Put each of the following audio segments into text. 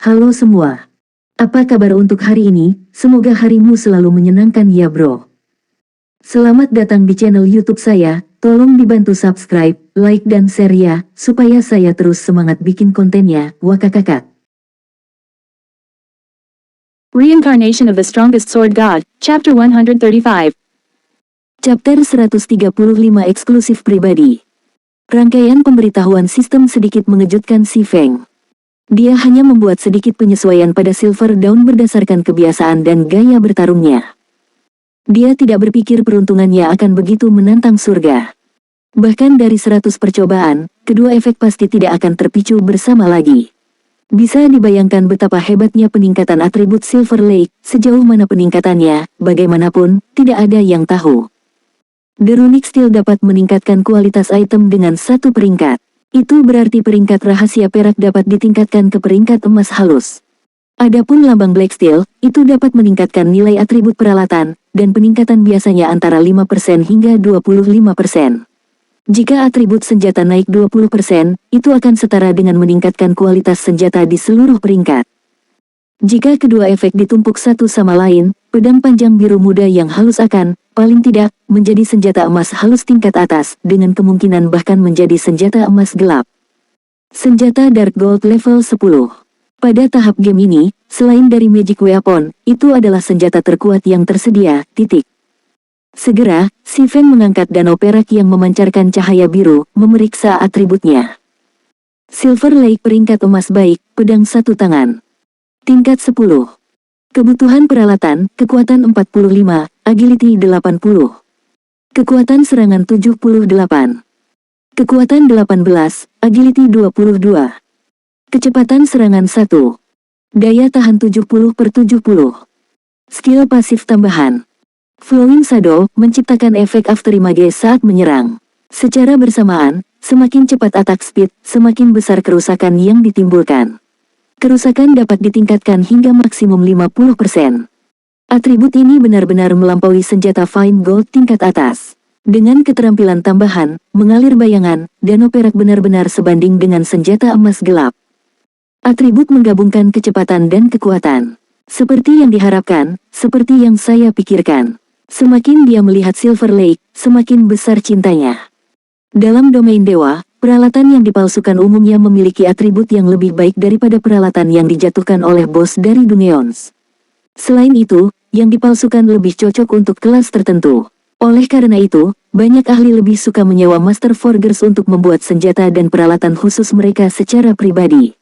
Halo semua. Apa kabar untuk hari ini? Semoga harimu selalu menyenangkan ya bro. Selamat datang di channel YouTube saya. Tolong dibantu subscribe, like dan share ya, supaya saya terus semangat bikin kontennya. Wakakakak. Reincarnation of the Strongest Sword God, Chapter 135. Chapter 135 eksklusif pribadi. Rangkaian pemberitahuan sistem sedikit mengejutkan si Feng. Dia hanya membuat sedikit penyesuaian pada Silver Dawn berdasarkan kebiasaan dan gaya bertarungnya. Dia tidak berpikir peruntungannya akan begitu menantang surga. Bahkan dari 100 percobaan, kedua efek pasti tidak akan terpicu bersama lagi. Bisa dibayangkan betapa hebatnya peningkatan atribut Silver Lake, sejauh mana peningkatannya, bagaimanapun, tidak ada yang tahu. The Runic Steel dapat meningkatkan kualitas item dengan satu peringkat. Itu berarti peringkat rahasia perak dapat ditingkatkan ke peringkat emas halus. Adapun lambang Black Steel, itu dapat meningkatkan nilai atribut peralatan, dan peningkatan biasanya antara 5% hingga 25%. Jika atribut senjata naik 20%, itu akan setara dengan meningkatkan kualitas senjata di seluruh peringkat. Jika kedua efek ditumpuk satu sama lain, pedang panjang biru muda yang halus akan, paling tidak, menjadi senjata emas halus tingkat atas, dengan kemungkinan bahkan menjadi senjata emas gelap. Senjata Dark Gold level 10. Pada tahap game ini, selain dari Magic Weapon, itu adalah senjata terkuat yang tersedia, titik. Segera, si Feng mengangkat danau perak yang memancarkan cahaya biru, memeriksa atributnya. Silver Lake peringkat emas baik, pedang satu tangan. Tingkat 10. Kebutuhan peralatan, kekuatan 45, agility 80. Kekuatan serangan 78. Kekuatan 18, agility 22. Kecepatan serangan 1. Daya tahan 70/70. Skill pasif tambahan. Flowing Shadow, menciptakan efek afterimage saat menyerang. Secara bersamaan, semakin cepat attack speed, semakin besar kerusakan yang ditimbulkan. Kerusakan dapat ditingkatkan hingga maksimum 50%. Atribut ini benar-benar melampaui senjata Fine Gold tingkat atas. Dengan keterampilan tambahan, mengalir bayangan, danau perak benar-benar sebanding dengan senjata emas gelap. Atribut menggabungkan kecepatan dan kekuatan. Seperti yang diharapkan, seperti yang saya pikirkan. Semakin dia melihat Silver Lake, semakin besar cintanya. Dalam domain dewa, peralatan yang dipalsukan umumnya memiliki atribut yang lebih baik daripada peralatan yang dijatuhkan oleh bos dari Dungeons. Selain itu, yang dipalsukan lebih cocok untuk kelas tertentu. Oleh karena itu, banyak ahli lebih suka menyewa Master Forgers untuk membuat senjata dan peralatan khusus mereka secara pribadi.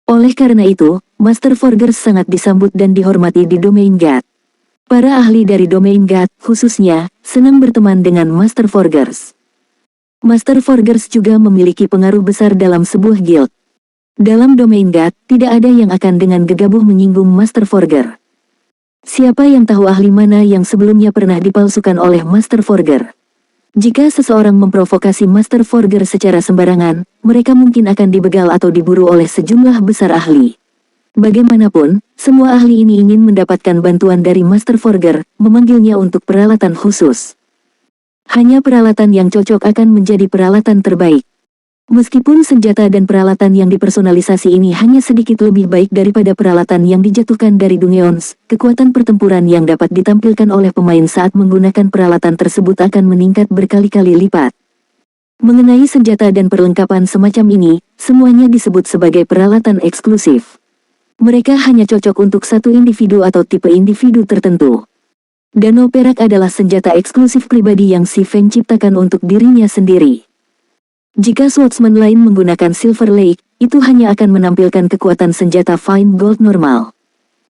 Oleh karena itu, Master Forgers sangat disambut dan dihormati di domain God. Para ahli dari domain God, khususnya, senang berteman dengan Master Forgers. Master Forgers juga memiliki pengaruh besar dalam sebuah guild. Dalam domain God, tidak ada yang akan dengan gegabah menyinggung Master Forger. Siapa yang tahu ahli mana yang sebelumnya pernah dipalsukan oleh Master Forger? Jika seseorang memprovokasi Master Forger secara sembarangan, mereka mungkin akan dibegal atau diburu oleh sejumlah besar ahli. Bagaimanapun, semua ahli ini ingin mendapatkan bantuan dari Master Forger, memanggilnya untuk peralatan khusus. Hanya peralatan yang cocok akan menjadi peralatan terbaik. Meskipun senjata dan peralatan yang dipersonalisasi ini hanya sedikit lebih baik daripada peralatan yang dijatuhkan dari Dungeons, kekuatan pertempuran yang dapat ditampilkan oleh pemain saat menggunakan peralatan tersebut akan meningkat berkali-kali lipat. Mengenai senjata dan perlengkapan semacam ini, semuanya disebut sebagai peralatan eksklusif. Mereka hanya cocok untuk satu individu atau tipe individu tertentu. Danau perak adalah senjata eksklusif pribadi yang si Feng ciptakan untuk dirinya sendiri. Jika swordsman lain menggunakan Silver Lake, itu hanya akan menampilkan kekuatan senjata Fine Gold normal.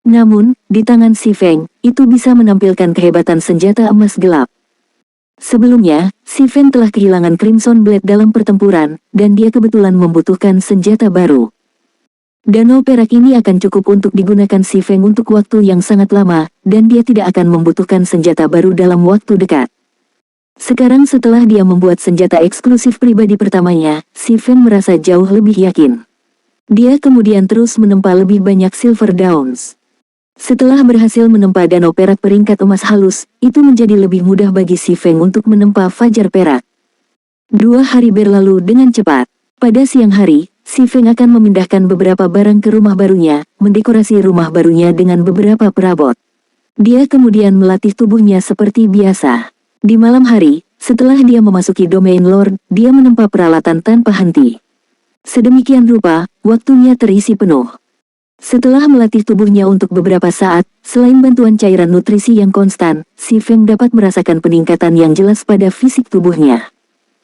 Namun, di tangan si Feng, itu bisa menampilkan kehebatan senjata emas gelap. Sebelumnya, si Feng telah kehilangan Crimson Blade dalam pertempuran, dan dia kebetulan membutuhkan senjata baru. Danau perak ini akan cukup untuk digunakan si Feng untuk waktu yang sangat lama, dan dia tidak akan membutuhkan senjata baru dalam waktu dekat. Sekarang setelah dia membuat senjata eksklusif pribadi pertamanya, si Feng merasa jauh lebih yakin. Dia kemudian terus menempa lebih banyak Silver Downs. Setelah berhasil menempa danau perak peringkat emas halus, itu menjadi lebih mudah bagi si Feng untuk menempa fajar perak. 2 hari berlalu dengan cepat. Pada siang hari, Si Feng akan memindahkan beberapa barang ke rumah barunya, mendekorasi rumah barunya dengan beberapa perabot. Dia kemudian melatih tubuhnya seperti biasa. Di malam hari, setelah dia memasuki domain Lord, dia menempa peralatan tanpa henti. Sedemikian rupa, waktunya terisi penuh. Setelah melatih tubuhnya untuk beberapa saat, selain bantuan cairan nutrisi yang konstan, si Feng dapat merasakan peningkatan yang jelas pada fisik tubuhnya.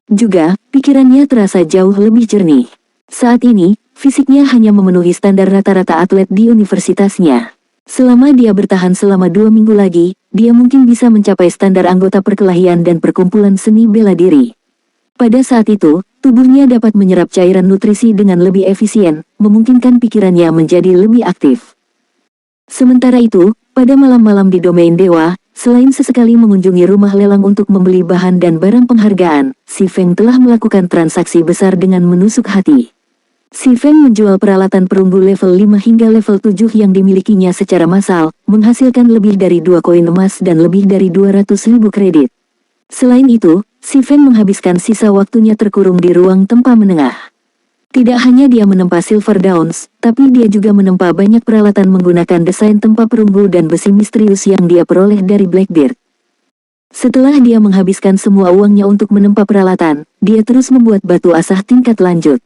Juga, pikirannya terasa jauh lebih jernih. Saat ini, fisiknya hanya memenuhi standar rata-rata atlet di universitasnya. Selama dia bertahan selama 2 minggu lagi, dia mungkin bisa mencapai standar anggota perkelahian dan perkumpulan seni bela diri. Pada saat itu, tubuhnya dapat menyerap cairan nutrisi dengan lebih efisien, memungkinkan pikirannya menjadi lebih aktif. Sementara itu, pada malam-malam di domain dewa, selain sesekali mengunjungi rumah lelang untuk membeli bahan dan barang penghargaan, si Feng telah melakukan transaksi besar dengan menusuk hati. Si Feng menjual peralatan perunggu level 5 hingga level 7 yang dimilikinya secara massal, menghasilkan lebih dari 2 koin emas dan lebih dari 200.000 kredit. Selain itu, si Feng menghabiskan sisa waktunya terkurung di ruang tempa menengah. Tidak hanya dia menempa Silver Downs, tapi dia juga menempa banyak peralatan menggunakan desain tempa perunggu dan besi misterius yang dia peroleh dari Blackbeard. Setelah dia menghabiskan semua uangnya untuk menempa peralatan, dia terus membuat batu asah tingkat lanjut.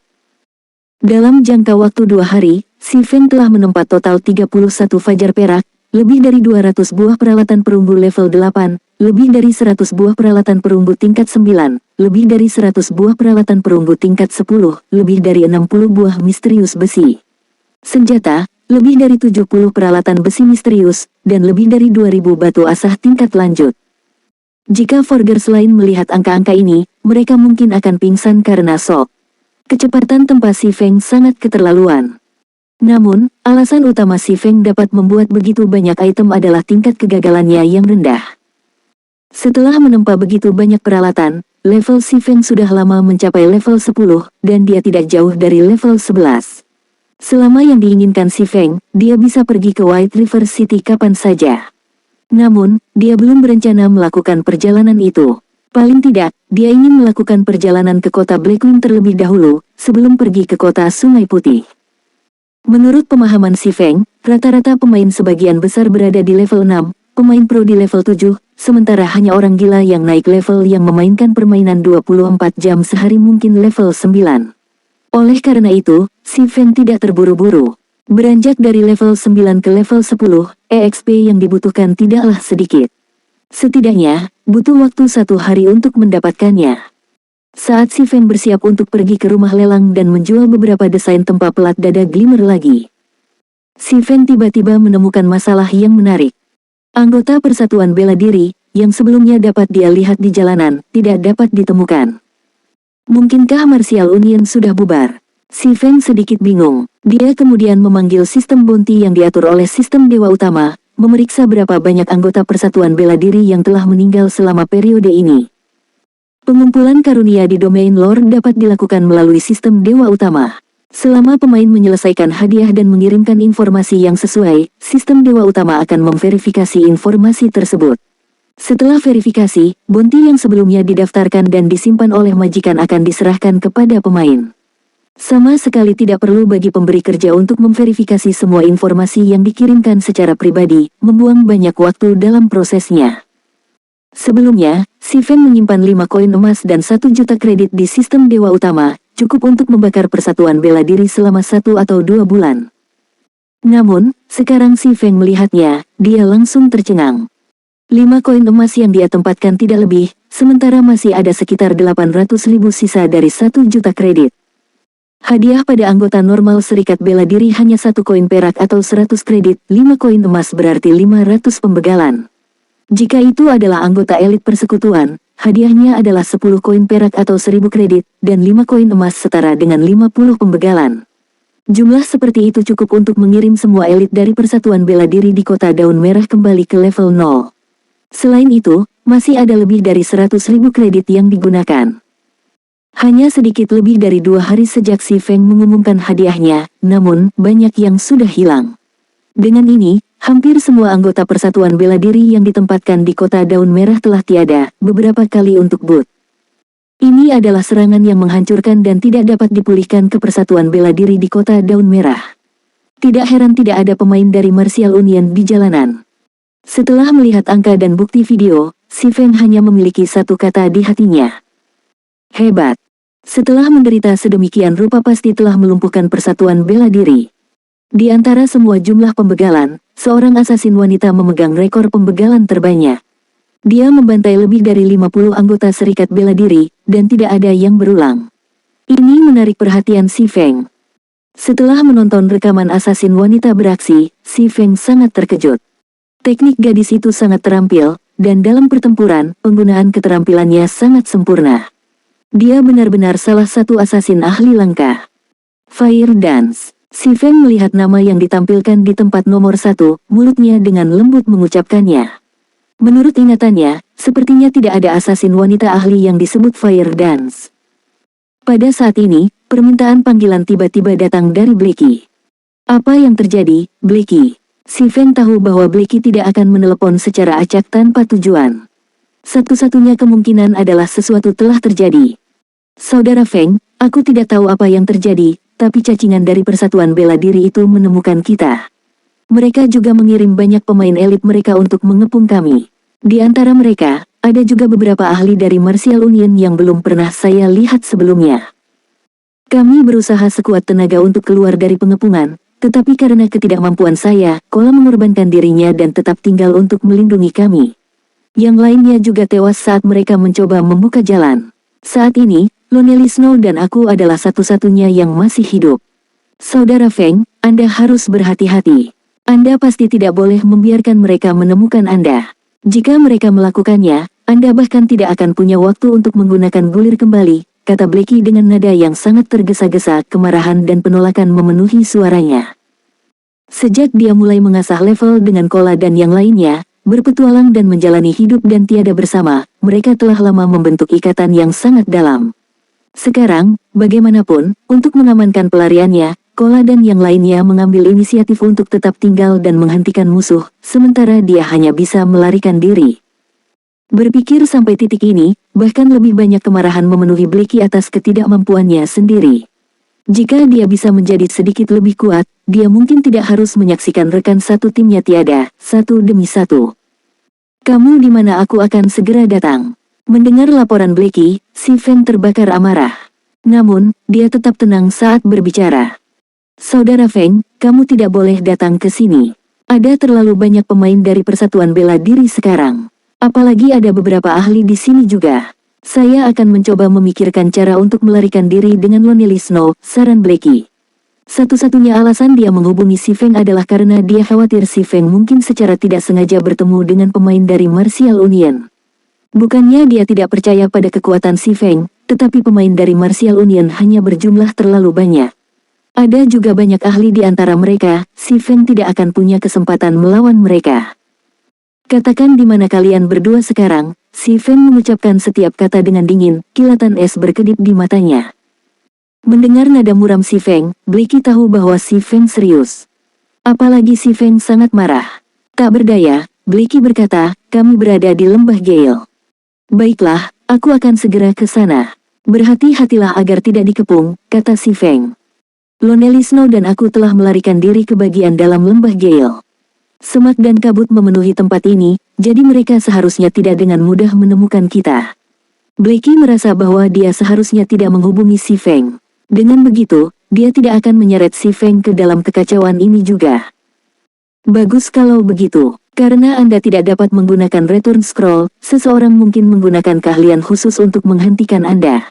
Dalam jangka waktu 2 hari, si Feng telah menempa total 31 fajar perak, lebih dari 200 buah peralatan perunggu level 8, lebih dari 100 buah peralatan perunggu tingkat 9, lebih dari 100 buah peralatan perunggu tingkat 10, lebih dari 60 buah misterius besi. Senjata, lebih dari 70 peralatan besi misterius, dan lebih dari 2000 batu asah tingkat lanjut. Jika Forgers lain melihat angka-angka ini, mereka mungkin akan pingsan karena shock. Kecepatan tempa si Feng sangat keterlaluan. Namun, alasan utama si Feng dapat membuat begitu banyak item adalah tingkat kegagalannya yang rendah. Setelah menempa begitu banyak peralatan, level si Feng sudah lama mencapai level 10, dan dia tidak jauh dari level 11. Selama yang diinginkan si Feng, dia bisa pergi ke White River City kapan saja. Namun, dia belum berencana melakukan perjalanan itu. Paling tidak, dia ingin melakukan perjalanan ke kota Blackwing terlebih dahulu, sebelum pergi ke kota Sungai Putih. Menurut pemahaman si Feng, rata-rata pemain sebagian besar berada di level 6, pemain pro di level 7, sementara hanya orang gila yang naik level yang memainkan permainan 24 jam sehari mungkin level 9. Oleh karena itu, si Feng tidak terburu-buru. Beranjak dari level 9 ke level 10, EXP yang dibutuhkan tidaklah sedikit. Setidaknya, butuh waktu 1 hari untuk mendapatkannya. Saat si Feng bersiap untuk pergi ke rumah lelang dan menjual beberapa desain tempa pelat dada glimmer lagi, si Feng tiba-tiba menemukan masalah yang menarik. Anggota Persatuan Bela Diri, yang sebelumnya dapat dia lihat di jalanan, tidak dapat ditemukan. Mungkinkah Martial Union sudah bubar? Si Feng sedikit bingung. Dia kemudian memanggil sistem bounty yang diatur oleh sistem Dewa Utama, memeriksa berapa banyak anggota Persatuan Bela Diri yang telah meninggal selama periode ini. Pengumpulan karunia di domain Lord dapat dilakukan melalui sistem Dewa Utama. Selama pemain menyelesaikan hadiah dan mengirimkan informasi yang sesuai, sistem Dewa Utama akan memverifikasi informasi tersebut. Setelah verifikasi, bounty yang sebelumnya didaftarkan dan disimpan oleh majikan akan diserahkan kepada pemain. Sama sekali tidak perlu bagi pemberi kerja untuk memverifikasi semua informasi yang dikirimkan secara pribadi, membuang banyak waktu dalam prosesnya. Sebelumnya, si Feng menyimpan 5 koin emas dan 1 juta kredit di sistem Dewa Utama, cukup untuk membakar Persatuan Bela Diri selama 1 atau 2 bulan. Namun, sekarang si Feng melihatnya, dia langsung tercengang. 5 koin emas yang dia tempatkan tidak lebih, sementara masih ada sekitar 800.000 sisa dari 1 juta kredit. Hadiah pada anggota normal Serikat Bela Diri hanya 1 koin perak atau 100 kredit, 5 koin emas berarti 500 pembegalan. Jika itu adalah anggota elit persekutuan, hadiahnya adalah 10 koin perak atau 1000 kredit, dan 5 koin emas setara dengan 50 pembegalan. Jumlah seperti itu cukup untuk mengirim semua elit dari Persatuan Bela Diri di Kota Daun Merah kembali ke level 0. Selain itu, masih ada lebih dari 100.000 kredit yang digunakan. Hanya sedikit lebih dari 2 hari sejak si Feng mengumumkan hadiahnya, namun banyak yang sudah hilang. Dengan ini, hampir semua anggota Persatuan Bela Diri yang ditempatkan di Kota Daun Merah telah tiada, beberapa kali untuk boot. Ini adalah serangan yang menghancurkan dan tidak dapat dipulihkan ke persatuan bela diri di kota Daun Merah. Tidak heran tidak ada pemain dari Martial Union di jalanan. Setelah melihat angka dan bukti video, Si Feng hanya memiliki satu kata di hatinya. Hebat. Setelah menderita sedemikian rupa pasti telah melumpuhkan persatuan bela diri. Di antara semua jumlah pembegalan, seorang asasin wanita memegang rekor pembegalan terbanyak. Dia membantai lebih dari 50 anggota serikat bela diri, dan tidak ada yang berulang. Ini menarik perhatian Si Feng. Setelah menonton rekaman asasin wanita beraksi, Si Feng sangat terkejut. Teknik gadis itu sangat terampil, dan dalam pertempuran, penggunaan keterampilannya sangat sempurna. Dia benar-benar salah satu asasin ahli langka. Fire Dance. Si Feng melihat nama yang ditampilkan di tempat nomor 1, mulutnya dengan lembut mengucapkannya. Menurut ingatannya, sepertinya tidak ada asasin wanita ahli yang disebut Fire Dance. Pada saat ini, permintaan panggilan tiba-tiba datang dari Blackie. Apa yang terjadi, Blackie? Si Feng tahu bahwa Blackie tidak akan menelepon secara acak tanpa tujuan. Satu-satunya kemungkinan adalah sesuatu telah terjadi. Saudara Feng, aku tidak tahu apa yang terjadi, tapi cacingan dari persatuan bela diri itu menemukan kita. Mereka juga mengirim banyak pemain elit mereka untuk mengepung kami. Di antara mereka, ada juga beberapa ahli dari Martial Union yang belum pernah saya lihat sebelumnya. Kami berusaha sekuat tenaga untuk keluar dari pengepungan, tetapi karena ketidakmampuan saya, Kola mengorbankan dirinya dan tetap tinggal untuk melindungi kami. Yang lainnya juga tewas saat mereka mencoba membuka jalan. Saat ini, Lonely Snow dan aku adalah satu-satunya yang masih hidup. Saudara Feng, Anda harus berhati-hati. Anda pasti tidak boleh membiarkan mereka menemukan Anda. Jika mereka melakukannya, Anda bahkan tidak akan punya waktu untuk menggunakan gulir kembali, kata Blackie dengan nada yang sangat tergesa-gesa, kemarahan dan penolakan memenuhi suaranya. Sejak dia mulai mengasah level dengan Kola dan yang lainnya, berpetualang dan menjalani hidup dan tiada bersama, mereka telah lama membentuk ikatan yang sangat dalam. Sekarang, bagaimanapun, untuk mengamankan pelariannya, Kola dan yang lainnya mengambil inisiatif untuk tetap tinggal dan menghentikan musuh, sementara dia hanya bisa melarikan diri. Berpikir sampai titik ini, bahkan lebih banyak kemarahan memenuhi Blackie atas ketidakmampuannya sendiri. Jika dia bisa menjadi sedikit lebih kuat, dia mungkin tidak harus menyaksikan rekan satu timnya tiada, satu demi satu. Kamu di mana? Aku akan segera datang. Mendengar laporan Blackie, Si Feng terbakar amarah. Namun, dia tetap tenang saat berbicara. Saudara Feng, kamu tidak boleh datang ke sini. Ada terlalu banyak pemain dari persatuan bela diri sekarang. Apalagi ada beberapa ahli di sini juga. Saya akan mencoba memikirkan cara untuk melarikan diri dengan Lonely Snow, saran Blackie. Satu-satunya alasan dia menghubungi Si Feng adalah karena dia khawatir Si Feng mungkin secara tidak sengaja bertemu dengan pemain dari Martial Union. Bukannya dia tidak percaya pada kekuatan Si Feng, tetapi pemain dari Martial Union hanya berjumlah terlalu banyak. Ada juga banyak ahli di antara mereka, Si Feng tidak akan punya kesempatan melawan mereka. Katakan di mana kalian berdua sekarang, Si Feng mengucapkan setiap kata dengan dingin, kilatan es berkedip di matanya. Mendengar nada muram Si Feng, Blackie tahu bahwa Si Feng serius. Apalagi Si Feng sangat marah. Tak berdaya, Blackie berkata, kami berada di lembah Gale. Baiklah, aku akan segera ke sana. Berhati-hatilah agar tidak dikepung, kata Si Feng. Lonely Snow dan aku telah melarikan diri ke bagian dalam lembah Gale. Semak dan kabut memenuhi tempat ini, jadi mereka seharusnya tidak dengan mudah menemukan kita. Blackie merasa bahwa dia seharusnya tidak menghubungi Si Feng. Dengan begitu, dia tidak akan menyeret Si Feng ke dalam kekacauan ini juga. Bagus kalau begitu. Karena Anda tidak dapat menggunakan return scroll, seseorang mungkin menggunakan keahlian khusus untuk menghentikan Anda.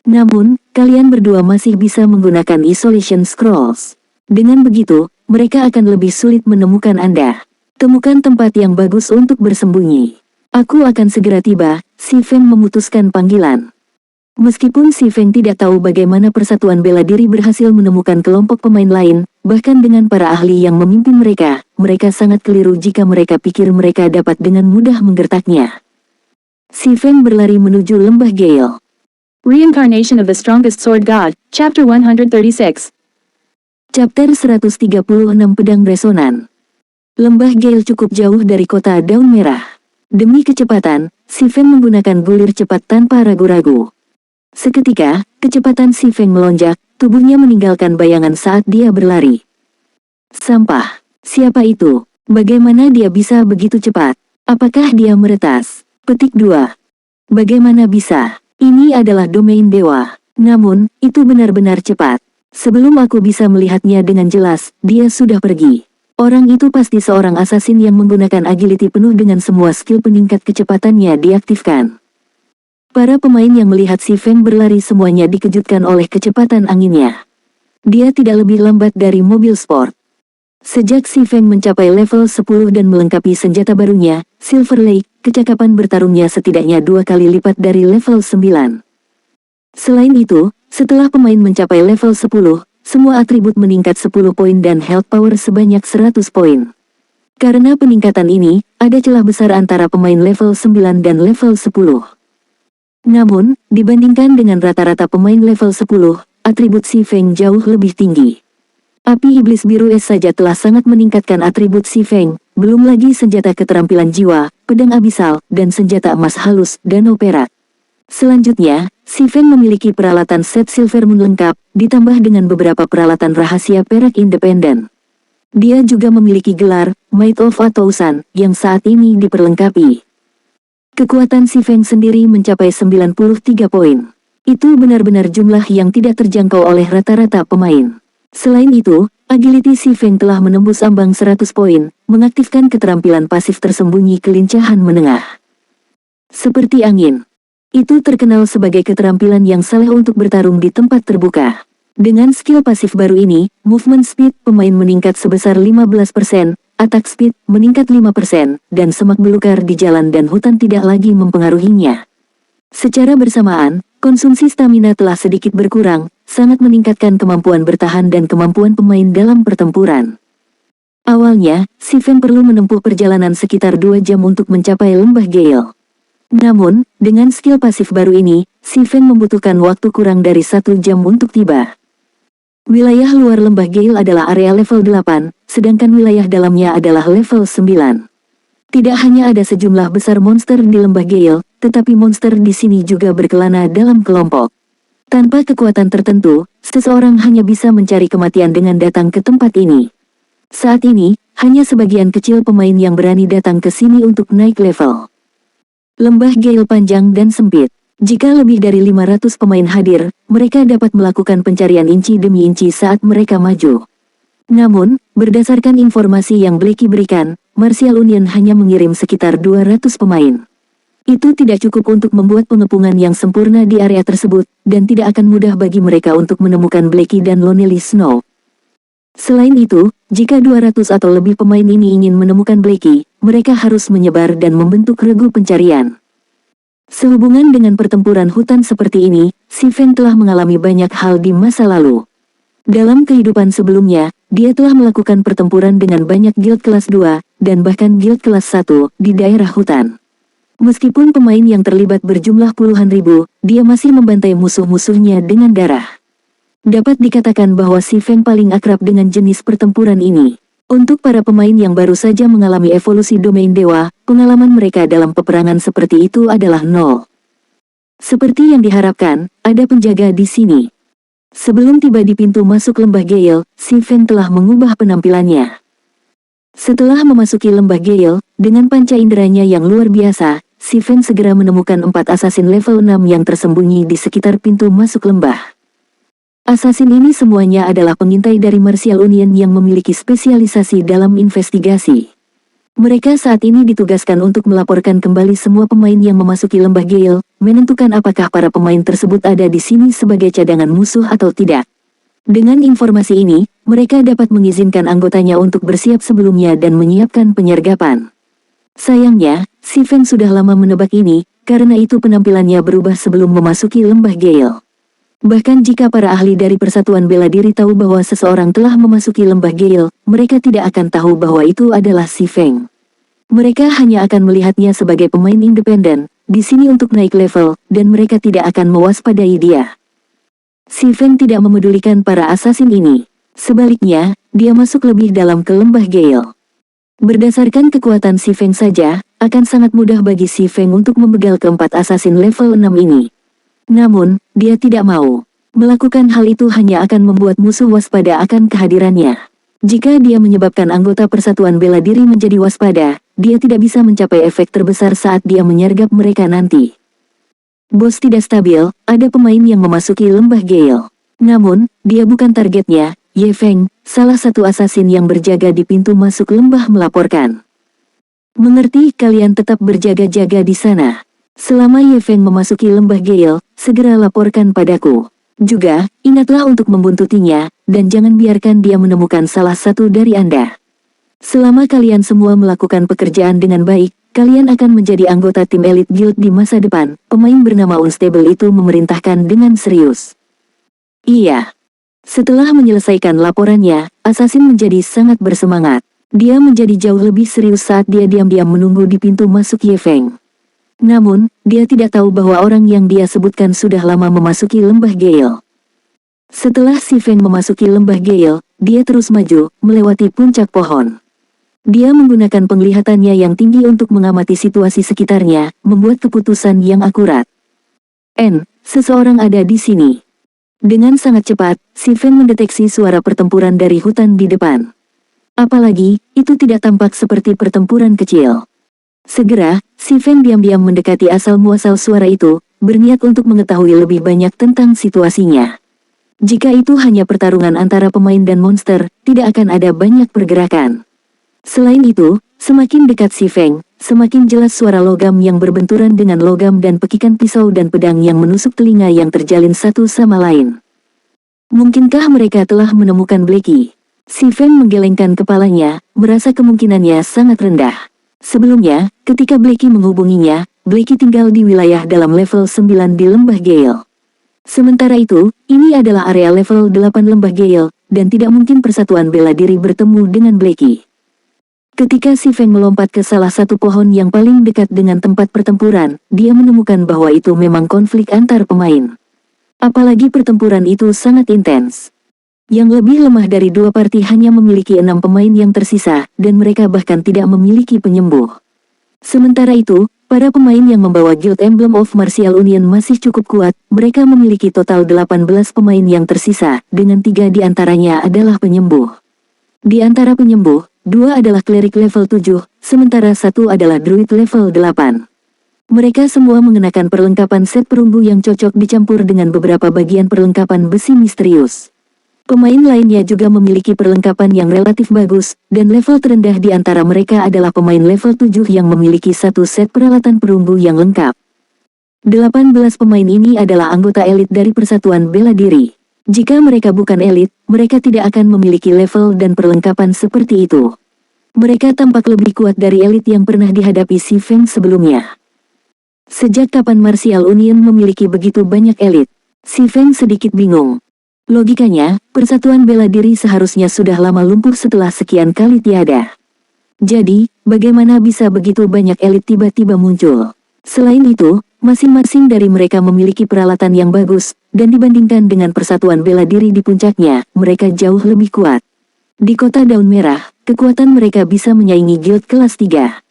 Namun, kalian berdua masih bisa menggunakan isolation scrolls. Dengan begitu, mereka akan lebih sulit menemukan Anda. Temukan tempat yang bagus untuk bersembunyi. Aku akan segera tiba, Si Feng memutuskan panggilan. Meskipun Si Feng tidak tahu bagaimana persatuan bela diri berhasil menemukan kelompok pemain lain, bahkan dengan para ahli yang memimpin mereka, mereka sangat keliru jika mereka pikir mereka dapat dengan mudah menggertaknya. Si Feng berlari menuju lembah Gale. Reincarnation of the Strongest Sword God, Chapter 136. Chapter 136 Pedang Resonan. Lembah Gale cukup jauh dari kota Daun Merah. Demi kecepatan, Si Feng menggunakan gulir cepat tanpa ragu-ragu. Seketika, kecepatan Si Feng melonjak, tubuhnya meninggalkan bayangan saat dia berlari. Sampah. Siapa itu? Bagaimana dia bisa begitu cepat? Apakah dia meretas? Petik 2. Bagaimana bisa? Ini adalah domain dewa. Namun, itu benar-benar cepat. Sebelum aku bisa melihatnya dengan jelas, dia sudah pergi. Orang itu pasti seorang assassin yang menggunakan agility penuh dengan semua skill peningkat kecepatannya diaktifkan. Para pemain yang melihat Si Feng berlari semuanya dikejutkan oleh kecepatan anginnya. Dia tidak lebih lambat dari mobil sport. Sejak Si Feng mencapai level 10 dan melengkapi senjata barunya, Silver Lake, kecakapan bertarungnya setidaknya 2 kali lipat dari level 9. Selain itu, setelah pemain mencapai level 10, semua atribut meningkat 10 poin dan health power sebanyak 100 poin. Karena peningkatan ini, ada celah besar antara pemain level 9 dan level 10. Namun, dibandingkan dengan rata-rata pemain level 10, atribut Si Feng jauh lebih tinggi. Api iblis biru es saja telah sangat meningkatkan atribut Si Feng, belum lagi senjata keterampilan jiwa, pedang abisal, dan senjata emas halus dan perak. Selanjutnya, Si Feng memiliki peralatan set Silver Moon lengkap, ditambah dengan beberapa peralatan rahasia perak independen. Dia juga memiliki gelar, Might of a Thousand, yang saat ini diperlengkapi. Kekuatan Si Feng sendiri mencapai 93 poin. Itu benar-benar jumlah yang tidak terjangkau oleh rata-rata pemain. Selain itu, agility Si Feng telah menembus ambang 100 poin, mengaktifkan keterampilan pasif tersembunyi kelincahan menengah. Seperti angin. Itu terkenal sebagai keterampilan yang saleh untuk bertarung di tempat terbuka. Dengan skill pasif baru ini, movement speed pemain meningkat sebesar 15%, attack speed meningkat 5%, dan semak belukar di jalan dan hutan tidak lagi mempengaruhinya. Secara bersamaan, konsumsi stamina telah sedikit berkurang, sangat meningkatkan kemampuan bertahan dan kemampuan pemain dalam pertempuran. Awalnya, Si Feng perlu menempuh perjalanan sekitar 2 jam untuk mencapai lembah Gale. Namun, dengan skill pasif baru ini, Si Feng membutuhkan waktu kurang dari 1 jam untuk tiba. Wilayah luar lembah Gale adalah area level 8, sedangkan wilayah dalamnya adalah level 9. Tidak hanya ada sejumlah besar monster di lembah Gale, tetapi monster di sini juga berkelana dalam kelompok. Tanpa kekuatan tertentu, seseorang hanya bisa mencari kematian dengan datang ke tempat ini. Saat ini, hanya sebagian kecil pemain yang berani datang ke sini untuk naik level. Lembah Gale panjang dan sempit. Jika lebih dari 500 pemain hadir, mereka dapat melakukan pencarian inci demi inci saat mereka maju. Namun, berdasarkan informasi yang Blackie berikan, Martial Union hanya mengirim sekitar 200 pemain. Itu tidak cukup untuk membuat pengepungan yang sempurna di area tersebut, dan tidak akan mudah bagi mereka untuk menemukan Blackie dan Lonely Snow. Selain itu, jika 200 atau lebih pemain ini ingin menemukan Blackie, mereka harus menyebar dan membentuk regu pencarian. Sehubungan dengan pertempuran hutan seperti ini, Si Feng telah mengalami banyak hal di masa lalu. Dalam kehidupan sebelumnya, dia telah melakukan pertempuran dengan banyak guild kelas 2, dan bahkan guild kelas 1, di daerah hutan. Meskipun pemain yang terlibat berjumlah puluhan ribu, dia masih membantai musuh-musuhnya dengan darah. Dapat dikatakan bahwa Si Feng paling akrab dengan jenis pertempuran ini. Untuk para pemain yang baru saja mengalami evolusi domain dewa, pengalaman mereka dalam peperangan seperti itu adalah nol. Seperti yang diharapkan, ada penjaga di sini. Sebelum tiba di pintu masuk lembah Gale, Si Feng telah mengubah penampilannya. Setelah memasuki lembah Gale, dengan panca inderanya yang luar biasa, Si Feng segera menemukan 4 assassin level 6 yang tersembunyi di sekitar pintu masuk lembah. Assassin ini semuanya adalah pengintai dari Martial Union yang memiliki spesialisasi dalam investigasi. Mereka saat ini ditugaskan untuk melaporkan kembali semua pemain yang memasuki lembah Gale, menentukan apakah para pemain tersebut ada di sini sebagai cadangan musuh atau tidak. Dengan informasi ini, mereka dapat mengizinkan anggotanya untuk bersiap sebelumnya dan menyiapkan penyergapan. Sayangnya, Si Feng sudah lama menebak ini, karena itu penampilannya berubah sebelum memasuki lembah Gale. Bahkan jika para ahli dari Persatuan Bela Diri tahu bahwa seseorang telah memasuki lembah Gale, mereka tidak akan tahu bahwa itu adalah Si Feng. Mereka hanya akan melihatnya sebagai pemain independen, di sini untuk naik level, dan mereka tidak akan mewaspadai dia. Si Feng tidak memedulikan para assassin ini. Sebaliknya, dia masuk lebih dalam ke lembah Gale. Berdasarkan kekuatan Si Feng saja, akan sangat mudah bagi Si Feng untuk membegal keempat assassin level 6 ini. Namun, dia tidak mau. Melakukan hal itu hanya akan membuat musuh waspada akan kehadirannya. Jika dia menyebabkan anggota persatuan bela diri menjadi waspada, dia tidak bisa mencapai efek terbesar saat dia menyergap mereka nanti. Bos tidak stabil, ada pemain yang memasuki lembah Gale. Namun, dia bukan targetnya. Ye Feng, salah satu asasin yang berjaga di pintu masuk lembah melaporkan. Mengerti, kalian tetap berjaga-jaga di sana. Selama Ye Feng memasuki lembah Gale, segera laporkan padaku. Juga, ingatlah untuk membuntutinya, dan jangan biarkan dia menemukan salah satu dari Anda. Selama kalian semua melakukan pekerjaan dengan baik, kalian akan menjadi anggota tim elit guild di masa depan, pemain bernama Unstable itu memerintahkan dengan serius. Iya. Setelah menyelesaikan laporannya, asasin menjadi sangat bersemangat. Dia menjadi jauh lebih serius saat dia diam-diam menunggu di pintu masuk Ye Feng. Namun, dia tidak tahu bahwa orang yang dia sebutkan sudah lama memasuki lembah Gale. Setelah si Feng memasuki lembah Gale, dia terus maju, melewati puncak pohon. Dia menggunakan penglihatannya yang tinggi untuk mengamati situasi sekitarnya, membuat keputusan yang akurat. Seseorang ada di sini. Dengan sangat cepat, si Feng mendeteksi suara pertempuran dari hutan di depan. Apalagi, itu tidak tampak seperti pertempuran kecil. Segera, si Feng diam-diam mendekati asal-muasal suara itu, berniat untuk mengetahui lebih banyak tentang situasinya. Jika itu hanya pertarungan antara pemain dan monster, tidak akan ada banyak pergerakan. Selain itu, semakin dekat si Feng, semakin jelas suara logam yang berbenturan dengan logam dan pekikan pisau dan pedang yang menusuk telinga yang terjalin satu sama lain. Mungkinkah mereka telah menemukan Blackie? Si Feng menggelengkan kepalanya, merasa kemungkinannya sangat rendah. Sebelumnya, ketika Blackie menghubunginya, Blackie tinggal di wilayah dalam level 9 di lembah Gale. Sementara itu, ini adalah area level 8 lembah Gale, dan tidak mungkin persatuan bela diri bertemu dengan Blackie. Ketika si Feng melompat ke salah satu pohon yang paling dekat dengan tempat pertempuran, dia menemukan bahwa itu memang konflik antar pemain. Apalagi pertempuran itu sangat intens. Yang lebih lemah dari dua parti hanya memiliki 6 pemain yang tersisa, dan mereka bahkan tidak memiliki penyembuh. Sementara itu, para pemain yang membawa Guild Emblem of Martial Union masih cukup kuat, mereka memiliki total 18 pemain yang tersisa, dengan 3 di antaranya adalah penyembuh. Di antara penyembuh, 2 adalah klerik level 7, sementara 1 adalah druid level 8. Mereka semua mengenakan perlengkapan set perunggu yang cocok dicampur dengan beberapa bagian perlengkapan besi misterius. Pemain lainnya juga memiliki perlengkapan yang relatif bagus, dan level terendah di antara mereka adalah pemain level 7 yang memiliki satu set peralatan perunggu yang lengkap. 18 pemain ini adalah anggota elit dari Persatuan Bela Diri. Jika mereka bukan elit, mereka tidak akan memiliki level dan perlengkapan seperti itu. Mereka tampak lebih kuat dari elit yang pernah dihadapi si Feng sebelumnya. Sejak kapan Martial Union memiliki begitu banyak elit? Si Feng sedikit bingung. Logikanya, Persatuan Bela Diri seharusnya sudah lama lumpuh setelah sekian kali tiada. Jadi, bagaimana bisa begitu banyak elit tiba-tiba muncul? Selain itu, masing-masing dari mereka memiliki peralatan yang bagus, dan dibandingkan dengan Persatuan Bela Diri di puncaknya, mereka jauh lebih kuat. Di kota Daun Merah, kekuatan mereka bisa menyaingi guild kelas 3.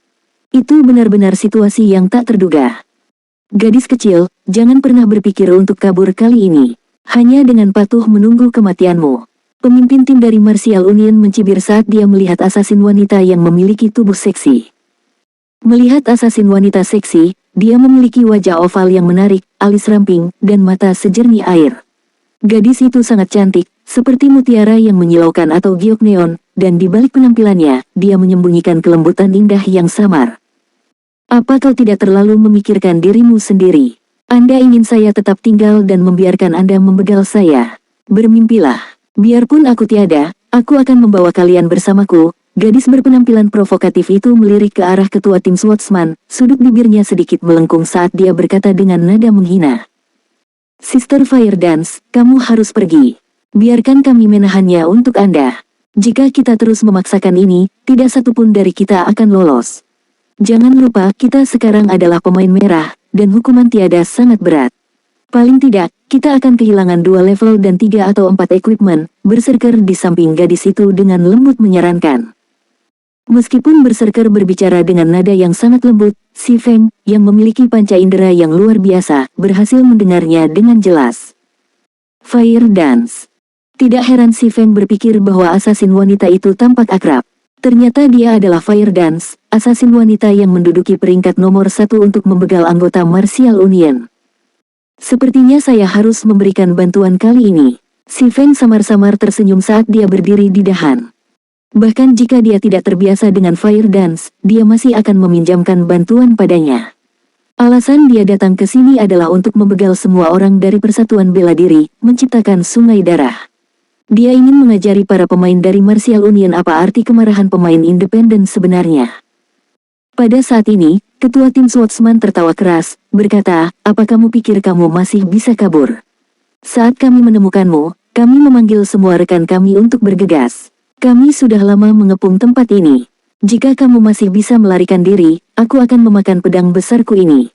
Itu benar-benar situasi yang tak terduga. Gadis kecil, jangan pernah berpikir untuk kabur kali ini. Hanya dengan patuh menunggu kematianmu. Pemimpin tim dari Martial Union mencibir saat dia melihat asasin wanita yang memiliki tubuh seksi. Melihat asasin wanita seksi, dia memiliki wajah oval yang menarik, alis ramping, dan mata sejernih air. Gadis itu sangat cantik, seperti mutiara yang menyilaukan atau giok neon, dan di balik penampilannya, dia menyembunyikan kelembutan indah yang samar. Apa kau tidak terlalu memikirkan dirimu sendiri? Anda ingin saya tetap tinggal dan membiarkan Anda membegal saya? Bermimpilah. Biarpun aku tiada, aku akan membawa kalian bersamaku. Gadis berpenampilan provokatif itu melirik ke arah ketua tim Swordsman, sudut bibirnya sedikit melengkung saat dia berkata dengan nada menghina. Sister Fire Dance, kamu harus pergi. Biarkan kami menahannya untuk Anda. Jika kita terus memaksakan ini, tidak satupun dari kita akan lolos. Jangan lupa kita sekarang adalah pemain merah, dan hukuman tiada sangat berat. Paling tidak, kita akan kehilangan 2 level dan 3 atau 4 equipment, berserker di samping gadis itu dengan lembut menyarankan. Meskipun Berserker berbicara dengan nada yang sangat lembut, Si Feng, yang memiliki panca indera yang luar biasa, berhasil mendengarnya dengan jelas. Fire Dance. Tidak heran Si Feng berpikir bahwa asasin wanita itu tampak akrab. Ternyata dia adalah Fire Dance, asasin wanita yang menduduki peringkat nomor 1 untuk membegal anggota Martial Union. Sepertinya saya harus memberikan bantuan kali ini. Si Feng samar-samar tersenyum saat dia berdiri di dahan. Bahkan jika dia tidak terbiasa dengan Fire Dance, dia masih akan meminjamkan bantuan padanya. Alasan dia datang ke sini adalah untuk membegal semua orang dari Persatuan Bela Diri, menciptakan sungai darah. Dia ingin mengajari para pemain dari Martial Union apa arti kemarahan pemain independen sebenarnya. Pada saat ini, ketua tim Swordsman tertawa keras, berkata, "Apa kamu pikir kamu masih bisa kabur? Saat kami menemukanmu, kami memanggil semua rekan kami untuk bergegas. Kami sudah lama mengepung tempat ini. Jika kamu masih bisa melarikan diri, aku akan memakan pedang besarku ini."